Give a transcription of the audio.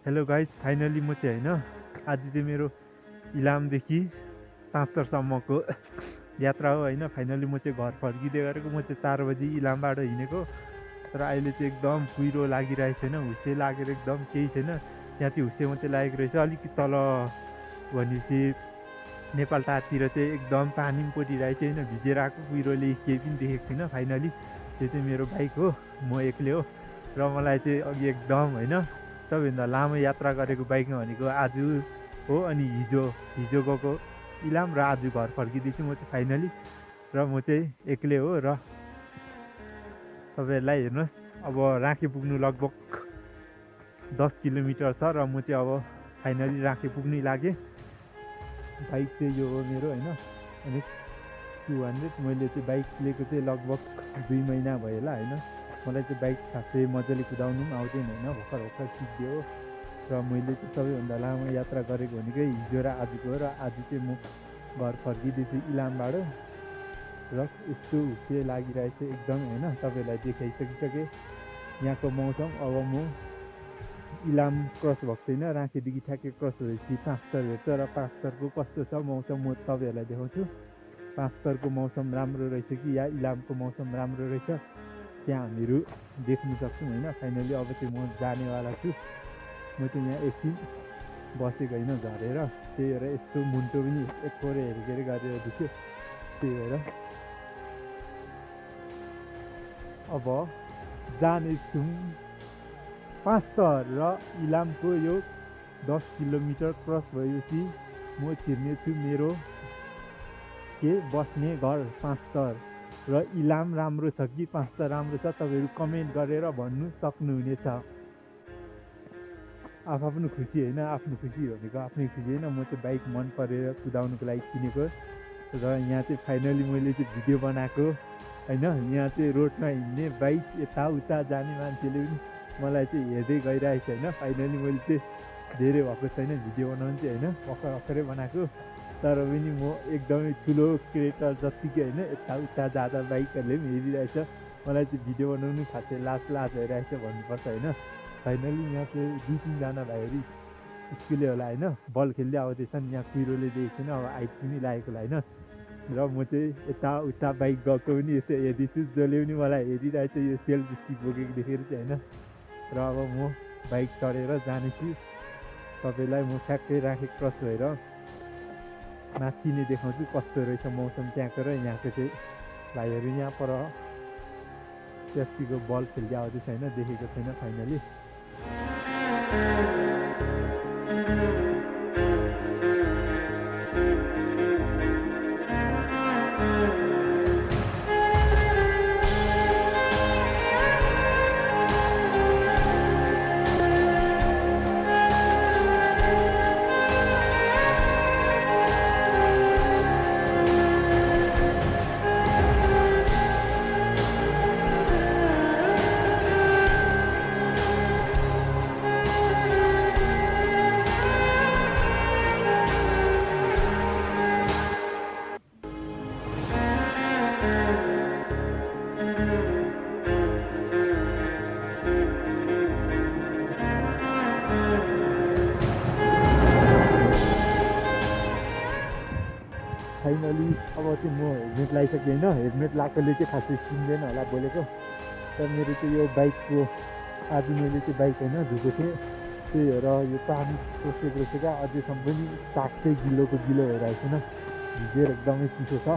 Hello guys, finally म चाहिँ होइन आज चाहिँ मेरो इलामदेखि पाँचतरसम्मको यात्रा हो होइन। फाइनली म चाहिँ घर फर्किँदै गरेको। म चाहिँ 4 बजी इलामबाट हिँडेको, तर अहिले चाहिँ एकदम कुहिरो लागिरहेको छैन, हुस्से लागेर एकदम केही छैन। त्यहाँ चाहिँ हुस्से मात्रै लागेको रहेछ। अलिकति तल भनेपछि नेपाल टारतिर चाहिँ एकदम पानी पनि परिरहेको छ होइन। भिजेर आएको कुहिरोले केही पनि देखेको छैन। फाइनली त्यो चाहिँ मेरो बाइक हो, म एक्लै हो र मलाई चाहिँ अघि एकदम होइन सबैभन्दा लामो यात्रा गरेको बाइकमा भनेको आज हो। अनि हिजो गएको इलाम र आज घर फर्किँदैछु म चाहिँ फाइनली। र म चाहिँ एक्लै हो र तपाईँहरूलाई हेर्नुहोस्, अब राँके पुग्नु लगभग 10 किलोमिटर छ र म चाहिँ अब फाइनली राँके पुग्नै लागेँ। बाइक चाहिँ यो हो मेरो होइन, अनि 200। मैले चाहिँ बाइक लिएको चाहिँ लगभग 2 महिना भयो होला होइन। मलाई चाहिँ बाइक खासै मजाले कुदाउनु पनि आउँदैन होइन, भर्खर सिक्दियो। र मैले चाहिँ सबैभन्दा लामो यात्रा गरेको भनेकै हिजो र आजको हो। र आज चाहिँ म घर फर्किँदैछु इलामबाट र यस्तो हुस्से लागिरहेको छ एकदम होइन। तपाईँहरूलाई देखाइसकिसकेँ यहाँको मौसम। अब म इलाम क्रस भएको छैन, राँकेदेखि ठ्याक्कै क्रस भएपछि पाँचतर भेट्छ र पाँचतरको कस्तो छ मौसम म तपाईँहरूलाई देखाउँछु। पाँचतरको मौसम राम्रो रहेछ कि या इलामको मौसम राम्रो रहेछ त्यहाँ हामीहरू देख्न सक्छौँ होइन। फाइनली अब चाहिँ म जानेवाला छु। म चाहिँ यहाँ एकछिन बसेको होइन झरेर, त्यही भएर यस्तो मुन्टो पनि एकहोरे हेरेर गरेर दिन्छु। त्यही भएर अब जानेछौँ पाँचतर र इलामको यो 10 किलोमिटर क्रस भएपछि म छिर्नेछु मेरो बस्ने घर पाँचतर। र इलाम राम्रो छ कि पाँचतर राम्रो छ तपाईँहरू कमेन्ट गरेर भन्नु सक्नुहुनेछ। आफ्नो खुसी होइन, आफ्नो खुसी भनेको आफ्नै खुसी होइन। म चाहिँ बाइक मन परेर कुदाउनुको लागि किनेको र यहाँ चाहिँ फाइनली मैले चाहिँ भिडियो बनाएको होइन। यहाँ चाहिँ रोडमा हिँड्ने बाइक यताउता जाने मान्छेले पनि मलाई चाहिँ हेर्दै गइरहेको छ होइन। फाइनली मैले चाहिँ धेरै भएको छैन भिडियो बनाउनु चाहिँ होइन, भर्खरै बनाएको। तर पनि म एकदमै ठुलो क्रिएटर जत्तिकै होइन, यताउता जाँदा बाइकहरूले पनि हेरिरहेछ। मलाई चाहिँ भिडियो बनाउनु खासै लाज भइरहेछ भन्नुपर्छ होइन। फाइनली यहाँ चाहिँ 2-3 भाइहरू स्कुले होला होइन, बल खेल्दै आउँदैछन्। यहाँ कुहिरोले देखेको छैन, अब हाइट पनि लागेको होला होइन। र म चाहिँ यताउता बाइक गएको पनि यसो हेर्दैछु, जसले पनि मलाई हेरिरहेछ यो सेल्फ स्टिक बोकेको देखेर चाहिँ होइन। र अब म बाइक चढेर जानेछु। तपाईँलाई म ठ्याक्कै राँके क्रस भएर माथि नै देखाउँछु कस्तो रहेछ मौसम त्यहाँको र यहाँको चाहिँ। भाइहरू यहाँ पर सेफ्टीको बल खेल्दै आउँदैछ होइन, देखेको छैन फाइनली। फाइनली अब चाहिँ म हेलमेट लगाइसकेँ होइन। हेलमेट लगाएकोले चाहिँ खासै सुन्दैन होला बोलेको, तर मेरो चाहिँ यो बाइकको आज मैले चाहिँ बाइक होइन धुएको थिएँ, त्यही भएर यो पानी पसेको रहेछ क्या। अझैसम्म पनि ट्याक्कै गिलो भइरहेको छैन, भिजेर एकदमै चिसो छ।